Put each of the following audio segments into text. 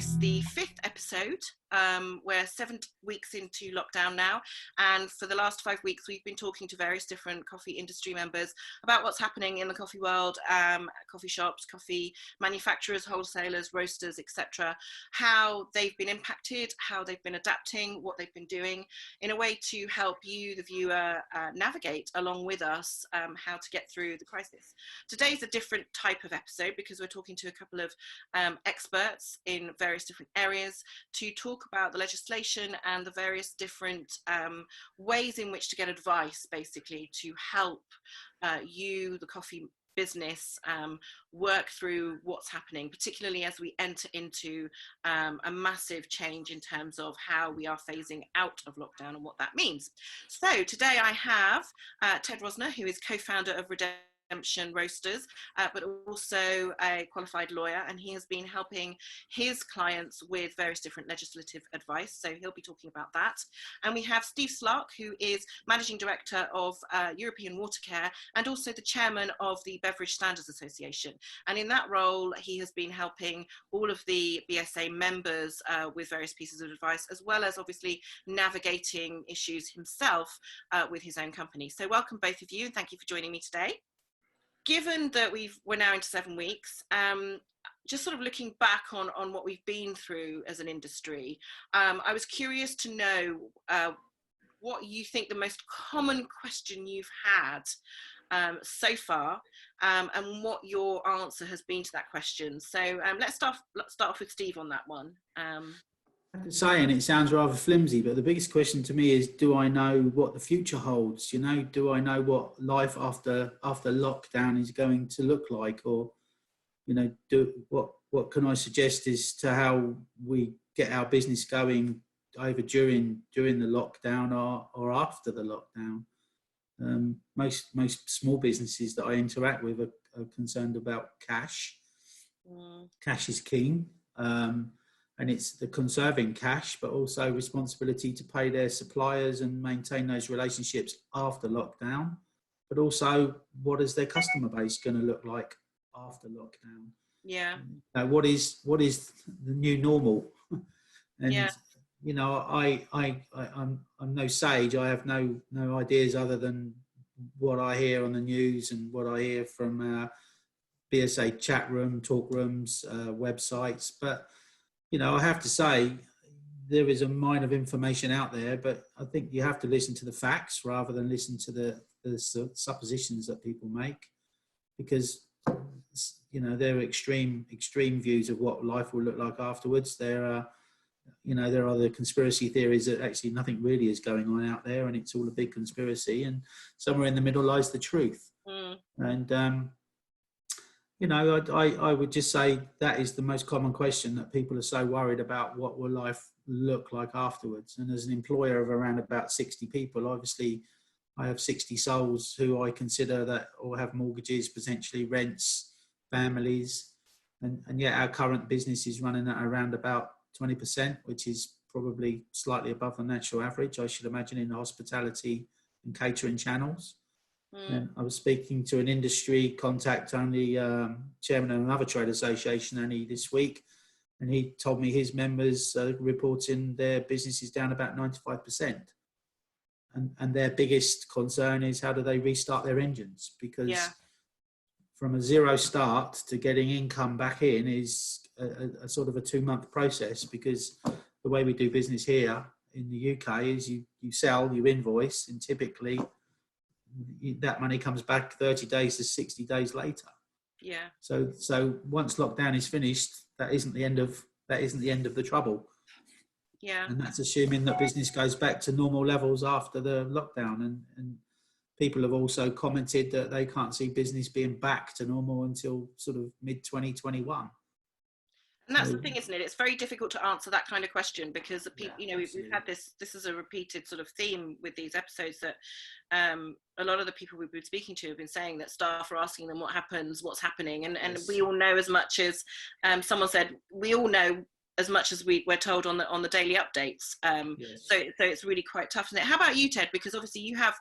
this the 5th episode. We're 7 weeks into lockdown now, and for the last 5 weeks we've been talking to various different coffee industry members about what's happening in the coffee world, coffee shops, coffee manufacturers, wholesalers, roasters, etc., how they've been impacted, how they've been adapting, what they've been doing in a way to help you, the viewer, navigate along with us how to get through the crisis. Today's a different type of episode because we're talking to a couple of experts in various different areas to talk about the legislation and the various different ways in which to get advice, basically, to help you, the coffee business, work through what's happening, particularly as we enter into a massive change in terms of how we are phasing out of lockdown and what that means. So today I have Ted Rosner, who is co-founder of Redemption Roasters, but also a qualified lawyer, and he has been helping his clients with various different legislative advice, so he'll be talking about that. And we have Steve Slark, who is Managing Director of European Watercare and also the Chairman of the Beverage Standards Association, and in that role he has been helping all of the BSA members with various pieces of advice, as well as obviously navigating issues himself with his own company. So welcome both of you, and thank you for joining me today. Given that we're now into 7 weeks, just sort of looking back on what we've been through as an industry, I was curious to know what you think the most common question you've had so far, and what your answer has been to that question. So let's start off with Steve on that one. I have to say, and it sounds rather flimsy, but the biggest question to me is, do I know what the future holds? You know, do I know what life after lockdown is going to look like? Or, you know, what can I suggest as to how we get our business going either during the lockdown or after the lockdown? Most small businesses that I interact with are concerned about cash. Cash is king. And it's the conserving cash, but also responsibility to pay their suppliers and maintain those relationships after lockdown. But also, what is their customer base going to look like after lockdown? Yeah. What is the new normal? And yeah. You know, I'm no sage. I have no ideas other than what I hear on the news and what I hear from BSA chat room, talk rooms, websites, but. You know, I have to say there is a mine of information out there, but I think you have to listen to the facts rather than listen to the suppositions that people make, because, you know, there are extreme views of what life will look like afterwards. There are the conspiracy theories that actually nothing really is going on out there and it's all a big conspiracy, and somewhere in the middle lies the truth. And, you know, I would just say that is the most common question, that people are so worried about what will life look like afterwards. And as an employer of around about 60 people, obviously I have 60 souls who I consider that or have mortgages, potentially rents, families. And yet our current business is running at around about 20%, which is probably slightly above the national average, I should imagine, in the hospitality and catering channels. And I was speaking to an industry contact, only chairman of another trade association, only this week, and he told me his members are reporting their business is down about 95%. And their biggest concern is how do they restart their engines? Because from a zero start to getting income back in is a sort of a 2-month process, because the way we do business here in the UK is you sell, you invoice, and typically that money comes back 30 days to 60 days later. Yeah. So once lockdown is finished, that isn't the end of the trouble. Yeah. And that's assuming that business goes back to normal levels after the lockdown. And people have also commented that they can't see business being back to normal until sort of mid-2021. And that's the thing, isn't it? It's very difficult to answer that kind of question, because people, you know, we've had this is a repeated sort of theme with these episodes, that a lot of the people we've been speaking to have been saying that staff are asking them what happens, what's happening. And we all know as much as someone said, we all know as much as we're told on the daily updates. So it's really quite tough, isn't it? How about you, Ted? Because obviously you have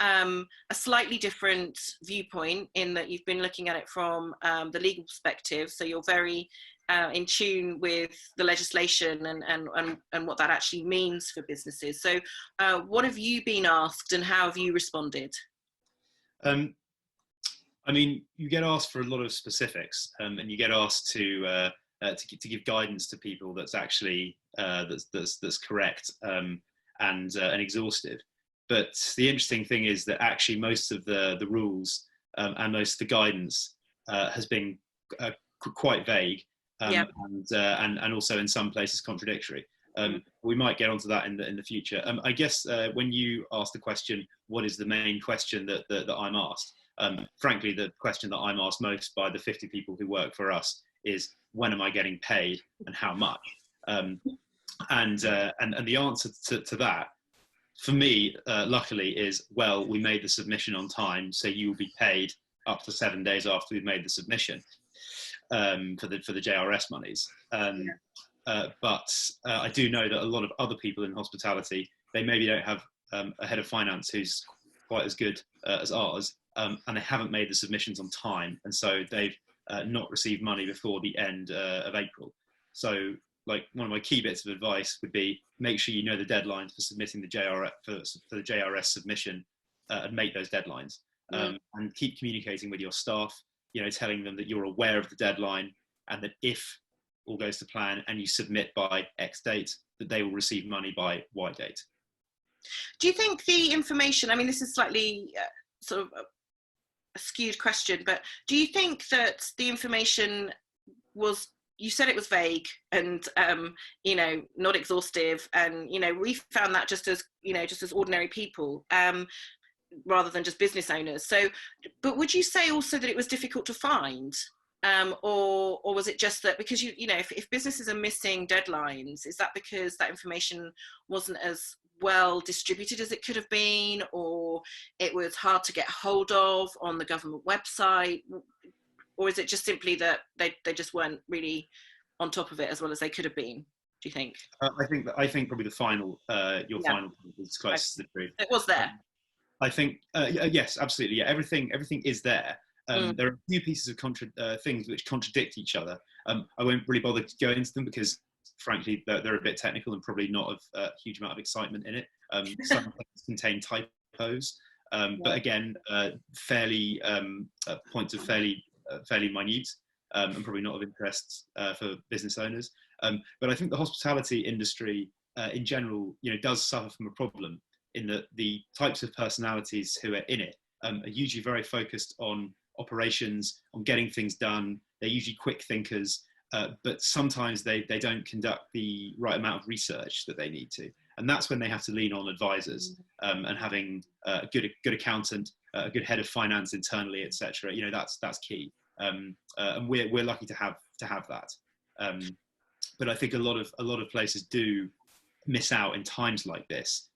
a slightly different viewpoint in that you've been looking at it from the legal perspective. So you're very in tune with the legislation and what that actually means for businesses. So what have you been asked and how have you responded? I mean, you get asked for a lot of specifics, and you get asked to give guidance to people that's actually that's correct and exhaustive. But the interesting thing is that actually most of the rules and most of the guidance has been quite vague, and also in some places contradictory. We might get onto that in the future. I guess when you ask the question, what is the main question that I'm asked? Frankly, the question that I'm asked most by the 50 people who work for us is, when am I getting paid and how much? And the answer to that, for me, luckily, is, well, we made the submission on time, so you will be paid up to 7 days after we've made the submission for the JRS monies. But I do know that a lot of other people in hospitality, they maybe don't have a head of finance who's quite as good as ours, and they haven't made the submissions on time, and so they've not received money before the end of April. So, like, one of my key bits of advice would be, make sure you know the deadlines for submitting the JRS for the JRS submission, and make those deadlines, and keep communicating with your staff. You know, telling them that you're aware of the deadline, and that if all goes to plan and you submit by X date, that they will receive money by Y date. Do you think the information, I mean, this is slightly sort of a skewed question, but do you think that the information was, you said it was vague and, you know, not exhaustive, and, you know, we found that just as, you know, just as ordinary people, rather than just business owners. So, but would you say also that it was difficult to find? Or was it just that because you know, if businesses are missing deadlines, is that because that information wasn't as well distributed as it could have been, or it was hard to get hold of on the government website, or is it just simply that they just weren't really on top of it as well as they could have been? Do you think? I think probably the final final is close to the truth. It was there. I think yes, absolutely. Yeah, everything is there. There are a few pieces of things which contradict each other. I won't really bother to go into them because, frankly, they're a bit technical and probably not of a huge amount of excitement in it. Some things contain typos, but again, fairly points of fairly minute and probably not of interest for business owners. But I think the hospitality industry in general, you know, does suffer from a problem in that the types of personalities who are in it are usually very focused on operations, on getting things done. They're usually quick thinkers, but sometimes they don't conduct the right amount of research that they need to. And that's when they have to lean on advisors, and having a good accountant, a good head of finance internally, etc. You know, that's key. And we're lucky to have that. But I think a lot of places do miss out in times like this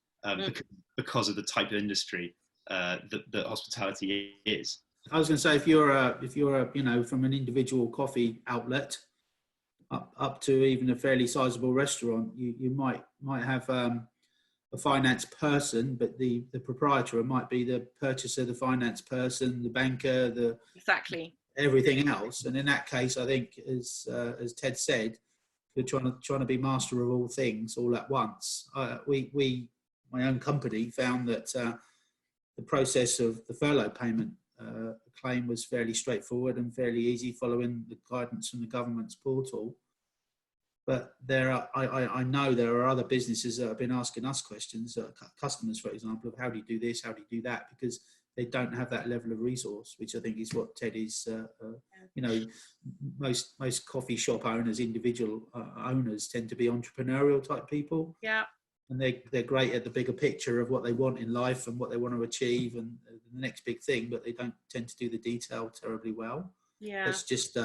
because of the type of industry that hospitality is. I was going to say, if you're a you know, from an individual coffee outlet up to even a fairly sizable restaurant, you might have a finance person, but the proprietor might be the purchaser, the finance person, the banker, exactly everything else. And in that case, I think, as Ted said, we're trying to be master of all things all at once. My own company found that the process of the furlough payment claim was fairly straightforward and fairly easy, following the guidance from the government's portal. But I know there are other businesses that have been asking us questions, customers, for example, of how do you do this, how do you do that, because they don't have that level of resource, which I think is what Ted is. You know, most coffee shop owners, individual owners, tend to be entrepreneurial type people. Yeah. And they're great at the bigger picture of what they want in life and what they want to achieve and the next big thing, but they don't tend to do the detail terribly well. Yeah. That's just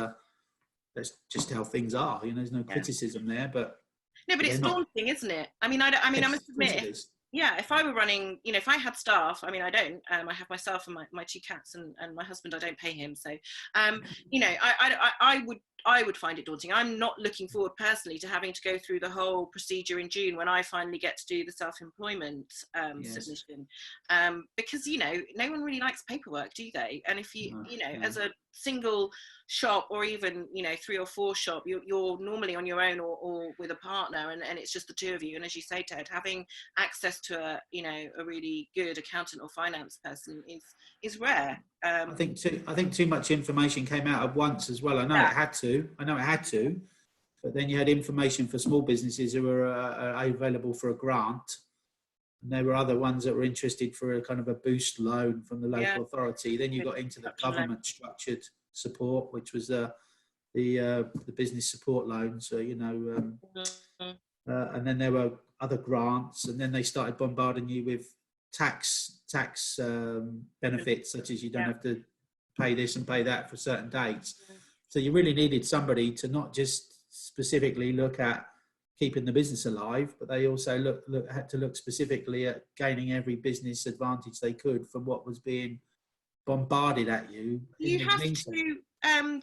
how things are. You know, there's no criticism there, but no, but it's daunting, isn't it? I mean, I must admit, yeah, if I were running, you know, if I had staff, I mean, I don't, I have myself and my two cats and my husband, I don't pay him. So, you know, I would find it daunting. I'm not looking forward personally to having to go through the whole procedure in June when I finally get to do the self-employment submission, because, you know, no one really likes paperwork, do they? And if you, you know, as a single shop, or even, you know, 3 or 4 shop, you're normally on your own or with a partner, and it's just the two of you. And as you say, Ted, having access to a, you know, a really good accountant or finance person is rare. I think too much information came out at once as well. I know it had to, but then you had information for small businesses who were available for a grant. And there were other ones that were interested for a kind of a boost loan from the local authority. Then you got into the government structured support, which was the business support loan. So, you know, and then there were other grants, and then they started bombarding you with tax benefits, such as you don't have to pay this and pay that for certain dates. So you really needed somebody to not just specifically look at keeping the business alive, but they also had to look specifically at gaining every business advantage they could from what was being bombarded at you. You have to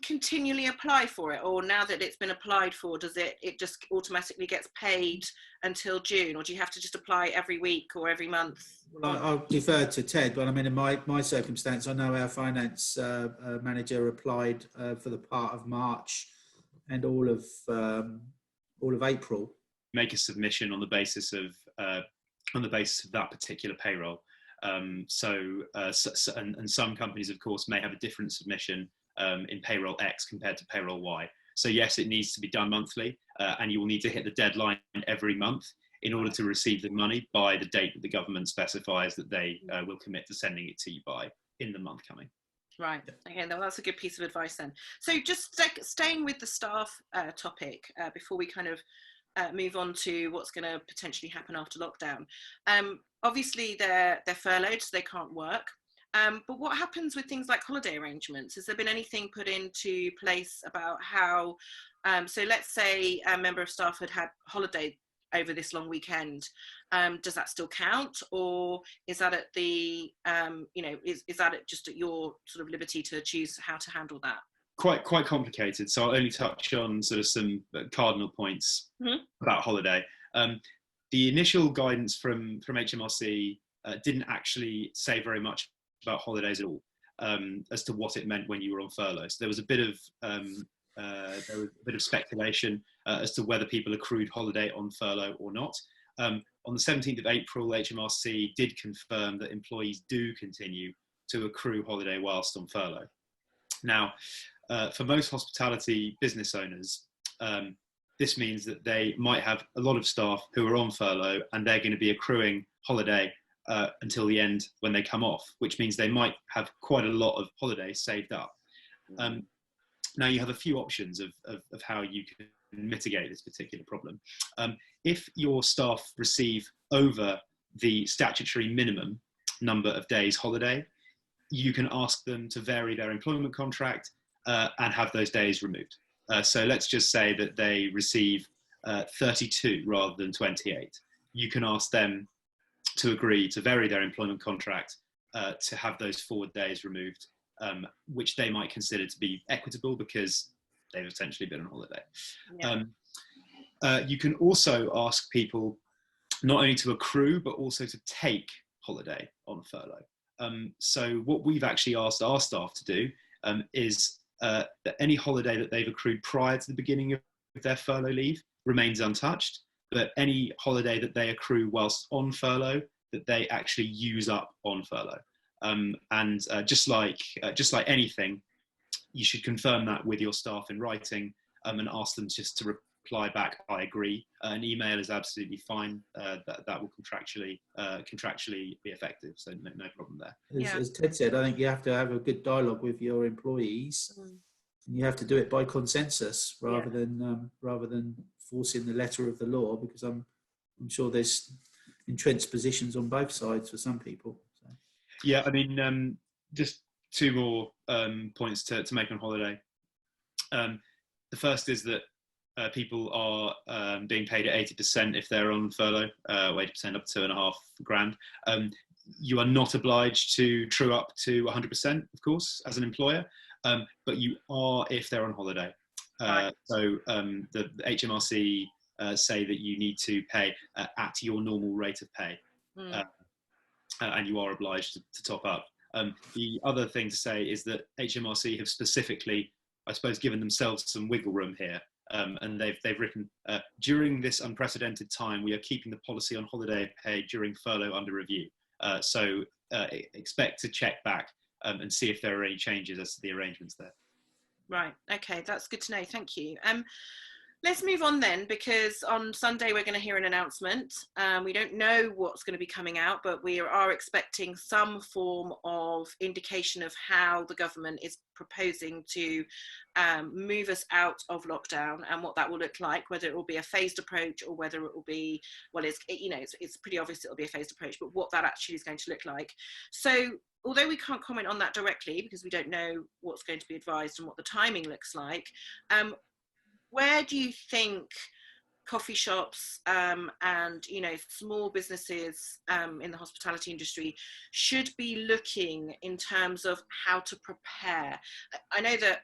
continually apply for it, or now that it's been applied for, does it just automatically gets paid until June, or do you have to just apply every week or every month? Well, I'll defer to Ted, but I mean, in my circumstance, I know our finance manager applied for the part of March and all of April. Make a submission on the basis of that particular payroll. And some companies, of course, may have a different submission in payroll X compared to payroll Y. So yes, it needs to be done monthly, and you will need to hit the deadline every month in order to receive the money by the date that the government specifies that they will commit to sending it to you by in the month coming. Right. Okay, well, that's a good piece of advice then. So just staying with the staff topic before we kind of move on to what's going to potentially happen after lockdown. Obviously, they're furloughed, so they can't work. But what happens with things like holiday arrangements? Has there been anything put into place about how, so let's say a member of staff had holiday over this long weekend, does that still count, or is that at the, is that just at your sort of liberty to choose how to handle that? Quite complicated. So I'll only touch on sort of some cardinal points about holiday. The initial guidance from HMRC didn't actually say very much about holidays at all, as to what it meant when you were on furlough. So there was a bit of speculation as to whether people accrued holiday on furlough or not. On the 17th of April, HMRC did confirm that employees do continue to accrue holiday whilst on furlough. Now, for most hospitality business owners, this means that they might have a lot of staff who are on furlough, and they're going to be accruing holiday until the end when they come off, which means they might have quite a lot of holiday saved up. Now, you have a few options of how you can mitigate this particular problem. If your staff receive over the statutory minimum number of days holiday, you can ask them to vary their employment contract and have those days removed. So let's just say that they receive 32 rather than 28. You can ask them to agree to vary their employment contract to have those forward days removed, which they might consider to be equitable because they've essentially been on holiday. You can also ask people not only to accrue, but also to take holiday on furlough. So what we've actually asked our staff to do is that any holiday that they've accrued prior to the beginning of their furlough leave remains untouched, but any holiday that they accrue whilst on furlough, that they actually use up on furlough. And just like anything, you should confirm that with your staff in writing and ask them just to reply back, I agree. An email is absolutely fine. That will contractually be effective, so no problem there. As Ted said, I think you have to have a good dialogue with your employees. And you have to do it by consensus rather than forcing the letter of the law, because I'm sure there's entrenched positions on both sides for some people. So. Yeah, I mean, just two more points to make on holiday. The first is that people are being paid at 80% if they're on furlough, 80% up to $2,500. You are not obliged to true up to 100%, of course, as an employer, but you are if they're on holiday. So the HMRC say that you need to pay at your normal rate of pay, and you are obliged to top up. The other thing to say is that HMRC have specifically, I suppose, given themselves some wiggle room here. And they've written, during this unprecedented time, we are keeping the policy on holiday pay during furlough under review. So expect to check back and see if there are any changes as to the arrangements there. Right, okay, that's good to know, thank you. Let's move on then, because on Sunday we're going to hear an announcement. We don't know what's going to be coming out, but we are expecting some form of indication of how the government is proposing to move us out of lockdown and what that will look like, whether it will be a phased approach or whether it will be, well, it's pretty obvious it'll be a phased approach, but what that actually is going to look like. So although we can't comment on that directly because we don't know what's going to be advised and what the timing looks like, where do you think coffee shops and small businesses in the hospitality industry should be looking in terms of how to prepare? I know that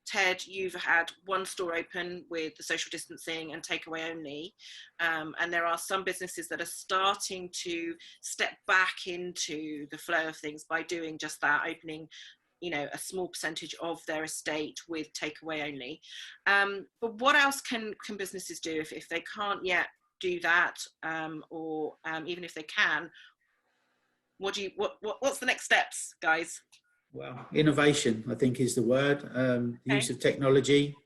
Ted, you've had one store open with the social distancing and takeaway only, and there are some businesses that are starting to step back into the flow of things by doing just that, opening a small percentage of their estate with takeaway only. But what else can businesses do if they can't yet do that, or even if they can? What's the next steps, guys? Well, innovation, I think, is the word. The use of technology.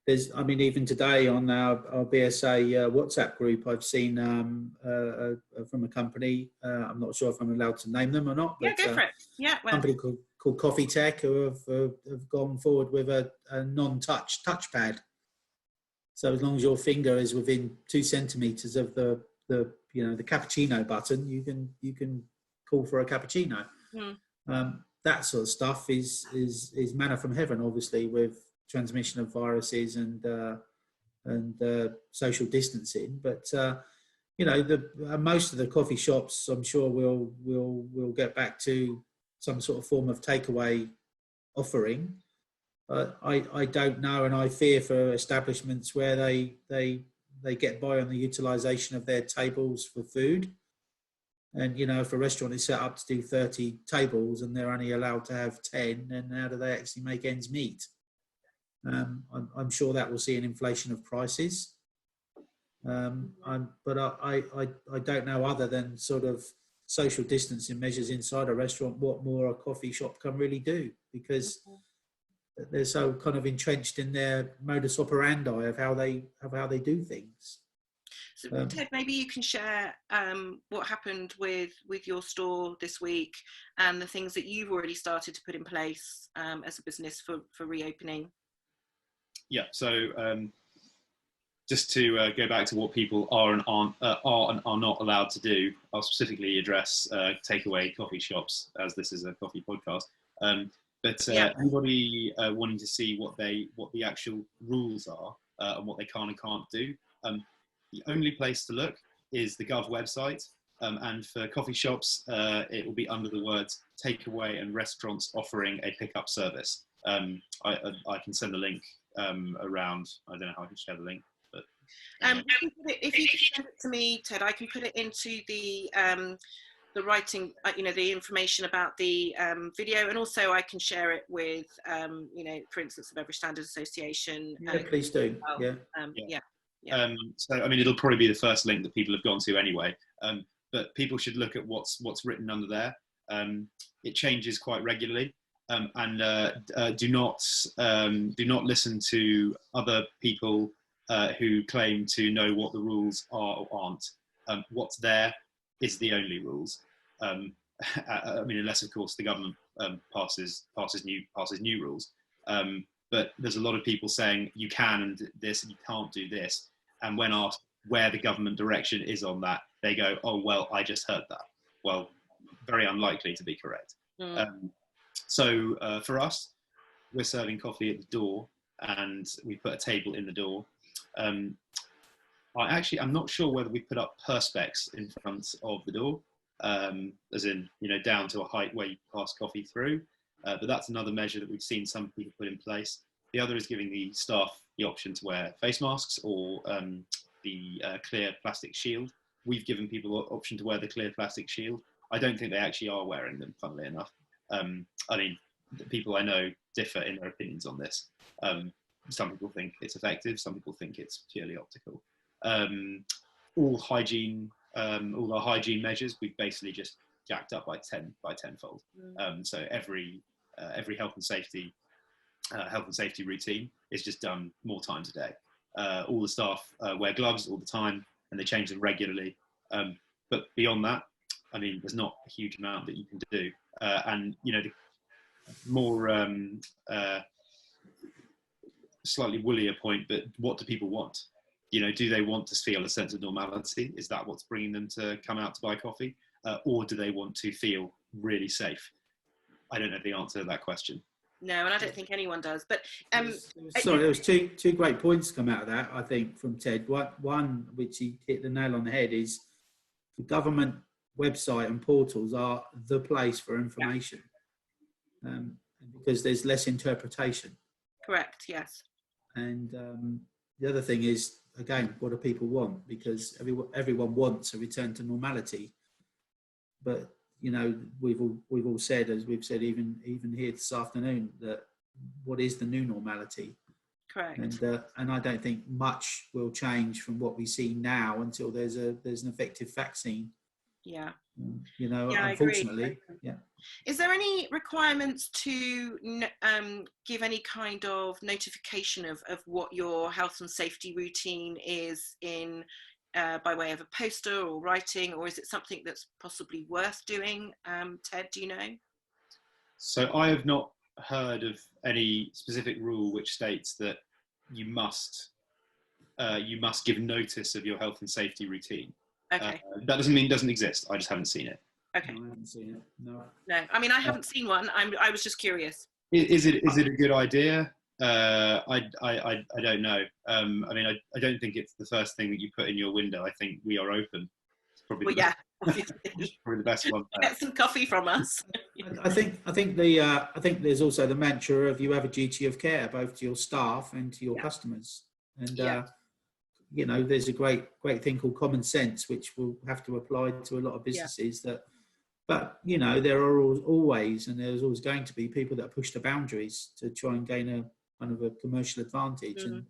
Even today on our BSA WhatsApp group, I've seen from a company. I'm not sure if I'm allowed to name them or not. But, yeah, go for it. Yeah, a company called Coffee Tech, who have gone forward with a non-touch touchpad. So as long as your finger is within 2 centimeters of the cappuccino button, you can call for a cappuccino. That sort of stuff is manna from heaven, obviously, with transmission of viruses and social distancing. But most of the coffee shops, I'm sure, will get back to some sort of form of takeaway offering. I don't know, and I fear for establishments where they get by on the utilisation of their tables for food. And, if a restaurant is set up to do 30 tables and they're only allowed to have 10, then how do they actually make ends meet? I'm sure that will see an inflation of prices. But I don't know, other than sort of social distancing measures inside a restaurant, what more a coffee shop can really do, because they're so kind of entrenched in their modus operandi of how they do things. So Ted, maybe you can share what happened with your store this week and the things that you've already started to put in place as a business for reopening. Yeah, so just to go back to what people are and are not allowed to do, I'll specifically address takeaway coffee shops, as this is a coffee podcast. But anybody wanting to see what the actual rules are and what they can and can't do, the only place to look is the Gov website. And for coffee shops, it will be under the words takeaway and restaurants offering a pickup service. I can send the link around. I don't know how I can share the link, but if you can send it to me, Ted, I can put it into the writing, the information about the video, and also I can share it with, for instance, the Beverage Standards Association. Yeah, please do. Well. So, it'll probably be the first link that people have gone to anyway. But people should look at what's written under there. It changes quite regularly, and do not listen to other people who claim to know what the rules are or aren't. What's there is the only rules. Unless of course the government passes new rules. But there's a lot of people saying you can do this and you can't do this. And when asked where the government direction is on that, they go, "Oh, well, I just heard that." Well, very unlikely to be correct. So for us, we're serving coffee at the door, and we put a table in the door. I'm not sure whether we put up perspex in front of the door, as in, down to a height where you pass coffee through. But that's another measure that we've seen some people put in place. The other is giving the staff the option to wear face masks or the clear plastic shield. We've given people the option to wear the clear plastic shield. I don't think they actually are wearing them, funnily enough. I mean, the people I know differ in their opinions on this. Some people think it's effective, some people think it's purely optical. All our hygiene measures, we've basically just jacked up by tenfold. So every health and safety routine is just done more times a day. All the staff wear gloves all the time, and they change them regularly. But beyond that, I mean, there's not a huge amount that you can do. And you know, the more slightly woollier point, but what do people want? You know, do they want to feel a sense of normality? Is that what's bringing them to come out to buy coffee? Or do they want to feel really safe? I don't know the answer to that question. No, and I don't think anyone does. But sorry, there was two great points come out of that, I think, from Ted. One, which he hit the nail on the head, is the government website and portals are the place for information, because there's less interpretation. Correct. Yes. And the other thing is, again, what do people want? Because everyone wants a return to normality, but you know, we've all said, as we've said even here this afternoon, that what is the new normality? Correct. And I don't think much will change from what we see now until there's an effective vaccine. Yeah. You know, yeah, unfortunately. Yeah. Is there any requirements to give any kind of notification of what your health and safety routine is in by way of a poster or writing, or is it something that's possibly worth doing? Ted, do you know? So I have not heard of any specific rule which states that you must give notice of your health and safety routine. Okay. That doesn't mean it doesn't exist. I just haven't seen it. Okay. No, I haven't seen it. No. No, I mean, I haven't seen one. I was just curious. Is it a good idea? I don't know. I mean, I don't think it's the first thing that you put in your window. I think we are open. It's probably probably the best one. Get some coffee from us. I think there's also the mantra of you have a duty of care both to your staff and to your customers. And you know, there's a great thing called common sense, which will have to apply to a lot of businesses. But you know, there are always and there's always going to be people that push the boundaries to try and gain a kind of a commercial advantage. And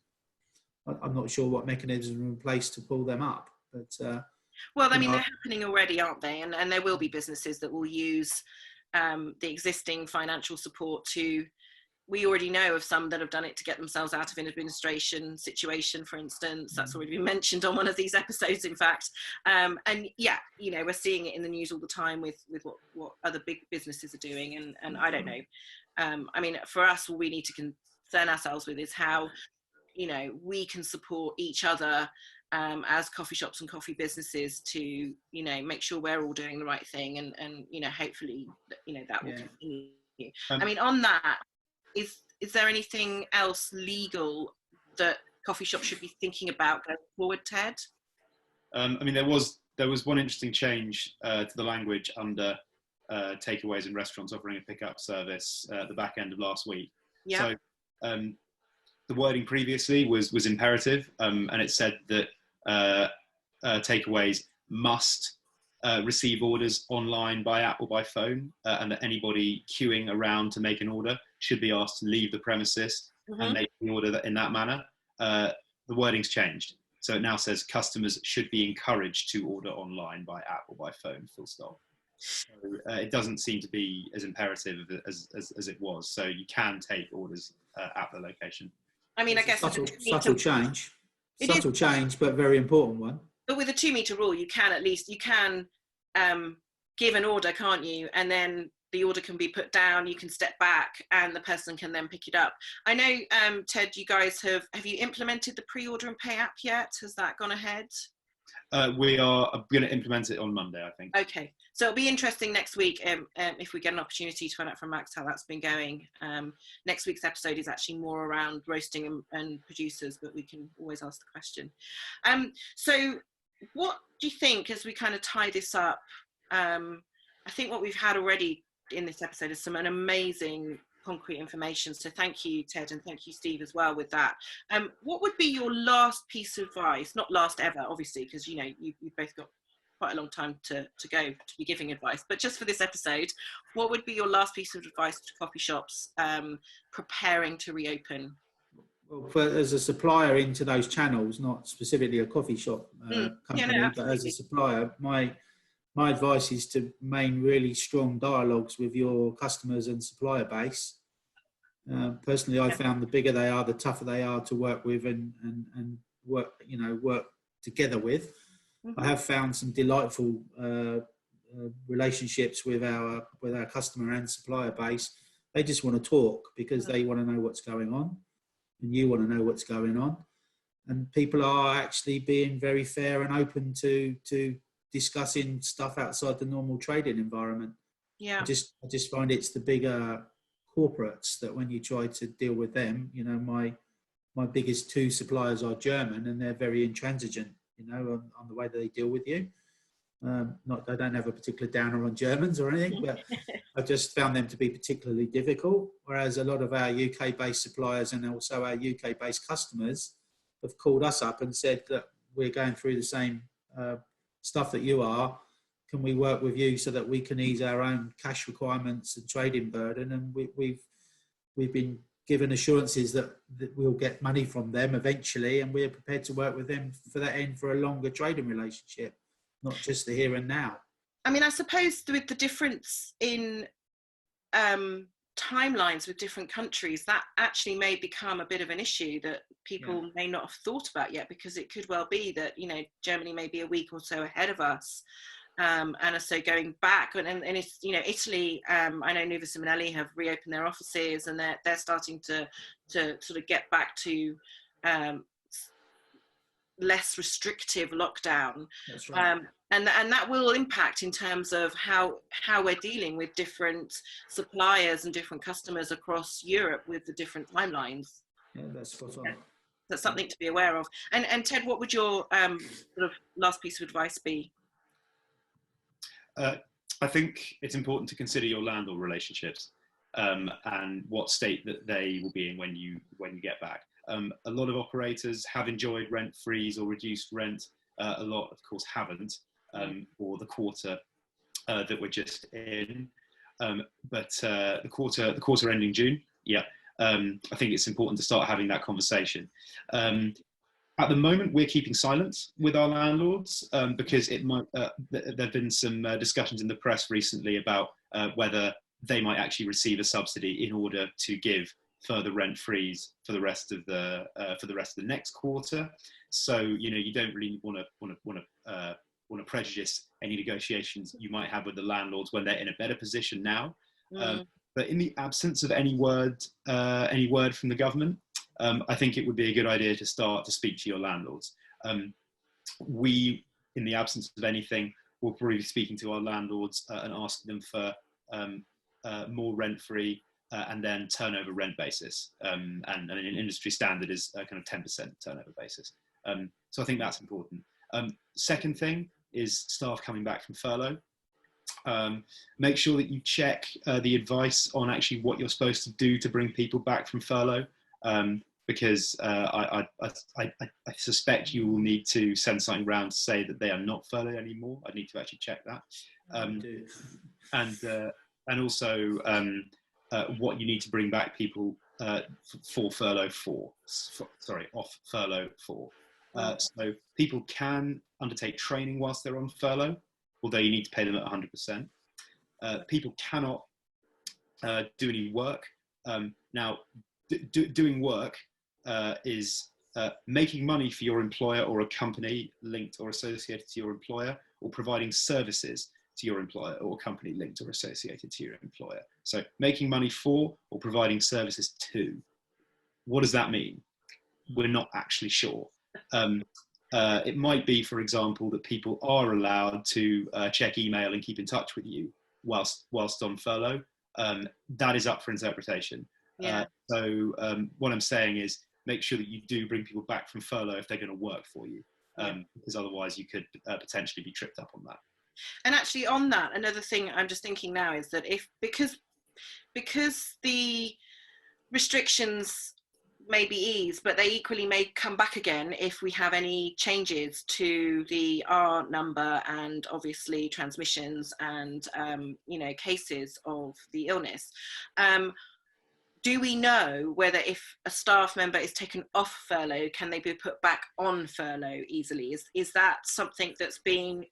I'm not sure what mechanisms are in place to pull them up. But well, I mean, they're happening already, aren't they? And there will be businesses that will use the existing financial support to. We already know of some that have done it to get themselves out of an administration situation, for instance. That's already been mentioned on one of these episodes, in fact. And yeah, you know, we're seeing it in the news all the time with what other big businesses are doing. And I don't know. I mean, for us, all we need to concern ourselves with is how, you know, we can support each other as coffee shops and coffee businesses to, you know, make sure we're all doing the right thing. And you know, hopefully, you know, that will continue. I mean, on that, is there anything else legal that coffee shops should be thinking about going forward, Ted? I mean, there was one interesting change to the language under takeaways in restaurants offering a pickup service at the back end of last week. Yeah. So the wording previously was imperative, and it said that takeaways must receive orders online by app or by phone, and that anybody queuing around to make an order should be asked to leave the premises and make the order in that manner. The wording's changed. So it now says customers should be encouraged to order online by app or by phone, full stop. So it doesn't seem to be as imperative as it was. So you can take orders at the location. I mean, I guess subtle change, but very important one. But with a 2 meter rule, you can give an order, can't you? And then the order can be put down, you can step back and the person can then pick it up. I know, Ted, you guys have you implemented the pre-order and pay app yet? Has that gone ahead? We are going to implement it on Monday, I think. Okay, so it'll be interesting next week if we get an opportunity to find out from Max how that's been going. Next week's episode is actually more around roasting and producers, but we can always ask the question. So what do you think, as we kind of tie this up, I think what we've had already in this episode is some amazing concrete information. So thank you, Ted, and thank you, Steve, as well with that. What would be your last piece of advice? Not last ever, obviously, because you know you've both got quite a long time to go to be giving advice. But just for this episode, what would be your last piece of advice to coffee shops preparing to reopen? Well, as a supplier into those channels, not specifically a coffee shop company, but as a supplier, my advice is to maintain really strong dialogues with your customers and supplier base. Personally, I found the bigger they are, the tougher they are to work with and work together with. I have found some delightful relationships with our customer and supplier base. They just want to talk because they want to know what's going on, and you want to know what's going on. And people are actually being very fair and open to discussing stuff outside the normal trading environment. Yeah. I just find it's the bigger corporates that when you try to deal with them, my biggest two suppliers are German, and they're very intransigent, on the way that they deal with you. Not I don't have a particular downer on Germans or anything, but I just found them to be particularly difficult. Whereas a lot of our UK-based suppliers and also our UK-based customers have called us up and said that we're going through the same stuff that you are. Can we work with you so that we can ease our own cash requirements and trading burden? And we've been given assurances that we'll get money from them eventually, and we're prepared to work with them for that end for a longer trading relationship, not just the here and now. I mean, I suppose with the difference in timelines with different countries, that actually may become a bit of an issue that people may not have thought about yet, because it could well be that, Germany may be a week or so ahead of us. And so going back, and it's, Italy, I know Nuva Simonelli have reopened their offices, and they're starting to sort of get back to less restrictive lockdown. That's right. And that will impact in terms of how we're dealing with different suppliers and different customers across Europe with the different timelines. Yeah, that's spot on. That's something to be aware of. And Ted, what would your sort of last piece of advice be? I think it's important to consider your landlord relationships and what state that they will be in when you get back. A lot of operators have enjoyed rent freeze or reduced rent. A lot, of course, haven't for the quarter that we're just in. But the quarter ending June, I think it's important to start having that conversation. At the moment, we're keeping silence with our landlords because it might. There have been some discussions in the press recently about whether they might actually receive a subsidy in order to give further rent freeze for the rest of the next quarter. So you don't really want to prejudice any negotiations you might have with the landlords when they're in a better position now. But in the absence of any word from the government, I think it would be a good idea to start to speak to your landlords. We, in the absence of anything, will probably be speaking to our landlords and asking them for more rent-free and then turnover rent basis. And an industry standard is kind of 10% turnover basis. So I think that's important. Second thing is staff coming back from furlough. Make sure that you check the advice on actually what you're supposed to do to bring people back from furlough. Because I suspect you will need to send something round to say that they are not furloughed anymore. I need to actually check that. And also what you need to bring back people off furlough for. So people can undertake training whilst they're on furlough, although you need to pay them at 100%. People cannot do any work. Now, doing work is making money for your employer or a company linked or associated to your employer, or providing services to your employer or a company linked or associated to your employer. So making money for or providing services to. What does that mean? We're not actually sure. It might be, for example, that people are allowed to check email and keep in touch with you whilst on furlough. That is up for interpretation. So what I'm saying is make sure that you do bring people back from furlough if they're going to work for you, because otherwise you could potentially be tripped up on that. And actually on that, another thing I'm just thinking now is that because the restrictions maybe ease, but they equally may come back again if we have any changes to the R number and obviously transmissions and you know, cases of the illness. Do we know whether if a staff member is taken off furlough, can they be put back on furlough easily? Is that something that's being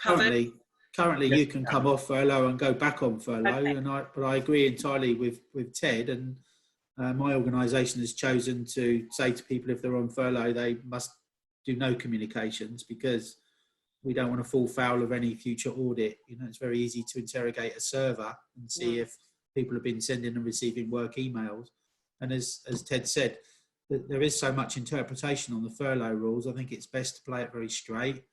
covered? Currently, Yes. you can come off furlough and go back on furlough, Okay. but I agree entirely with Ted, and my organisation has chosen to say to people if they're on furlough they must do no communications, because we don't want to fall foul of any future audit. You know, it's very easy to interrogate a server and see if people have been sending and receiving work emails. And as Ted said, there is so much interpretation on the furlough rules. I think it's best to play it very straight.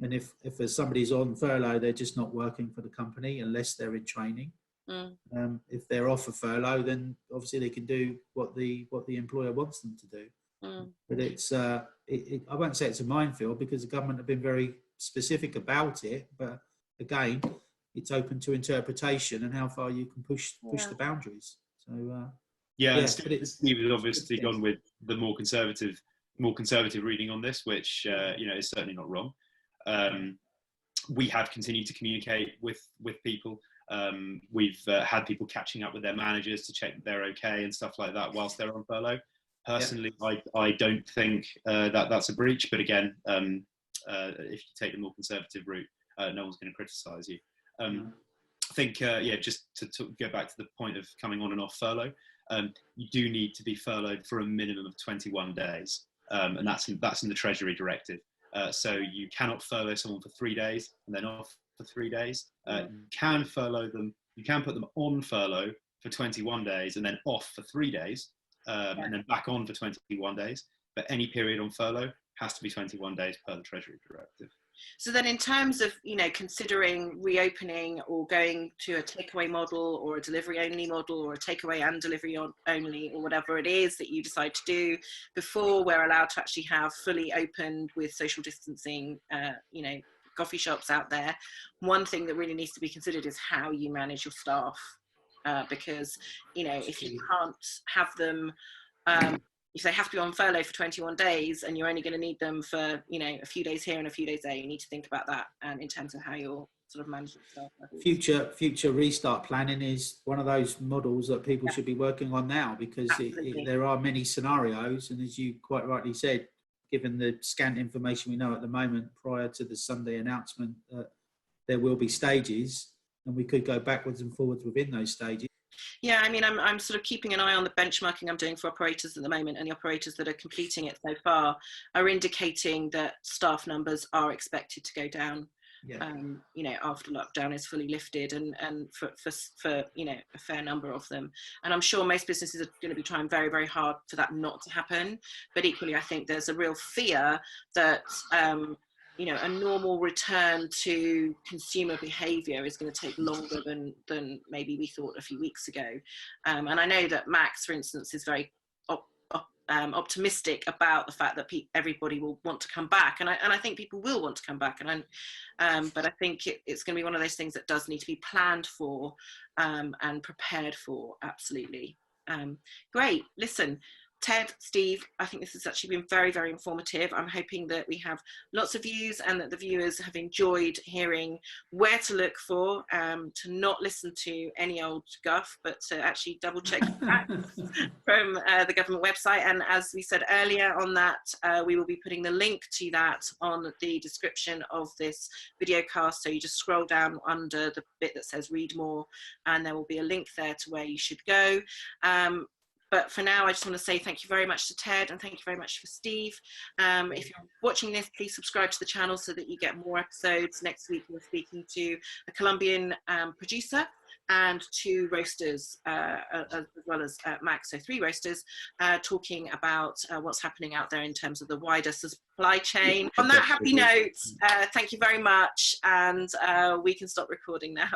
And if there's somebody's on furlough, they're just not working for the company unless they're in training. If they're off a furlough, then obviously they can do what the employer wants them to do. But it's I won't say it's a minefield, because the government have been very specific about it. But again, it's open to interpretation and how far you can push the boundaries. So Steve has obviously gone with the more conservative reading on this, which you know, is certainly not wrong. We have continued to communicate with people. We've had people catching up with their managers to check that they're okay and stuff like that whilst they're on furlough. Personally, I don't think that that's a breach, but again, if you take the more conservative route, no one's going to criticise you. I think, just to go back to the point of coming on and off furlough, you do need to be furloughed for a minimum of 21 days, and that's in the Treasury Directive. So you cannot furlough someone for 3 days and then off for 3 days. You can furlough them, you can put them on furlough for 21 days and then off for 3 days, and then back on for 21 days. But any period on furlough has to be 21 days per the Treasury Directive. So then in terms of, you know, considering reopening or going to a takeaway model or a delivery only model or a takeaway and delivery only, or whatever it is that you decide to do before we're allowed to actually have fully opened with social distancing, you know, coffee shops out there, one thing that really needs to be considered is how you manage your staff, because, you know, if you can't have them, if they have to be on furlough for 21 days and you're only going to need them for, you know, a few days here and a few days there, you need to think about that in terms of how you're sort of managing stuff. Future restart planning is one of those models that people should be working on now, because there are many scenarios, and as you quite rightly said, given the scant information we know at the moment prior to the Sunday announcement, there will be stages, and we could go backwards and forwards within those stages. Yeah, I mean, I'm sort of keeping an eye on the benchmarking I'm doing for operators at the moment, and the operators that are completing it so far are indicating that staff numbers are expected to go down, you know, after lockdown is fully lifted, and for you know, a fair number of them. And I'm sure most businesses are going to be trying very, very hard for that not to happen. But equally, I think there's a real fear that you know, a normal return to consumer behaviour is going to take longer than maybe we thought a few weeks ago. And I know that Max, for instance, is very optimistic about the fact that everybody will want to come back, and I think people will want to come back. But I think it's going to be one of those things that does need to be planned for and prepared for. Absolutely. Great. Listen, Ted, Steve, I think this has actually been very, very informative. I'm hoping that we have lots of views and that the viewers have enjoyed hearing where to look for, to not listen to any old guff, but to actually double check facts from the government website. And as we said earlier on that, we will be putting the link to that on the description of this video cast. So you just scroll down under the bit that says read more, and there will be a link there to where you should go. But for now, I just want to say thank you very much to Ted, and thank you very much for Steve. If you're watching this, please subscribe to the channel so that you get more episodes. Next week, we're speaking to a Colombian producer and 2 roasters, as well as Max, so 3 roasters, talking about what's happening out there in terms of the wider supply chain. On that happy note, thank you very much, and we can stop recording now.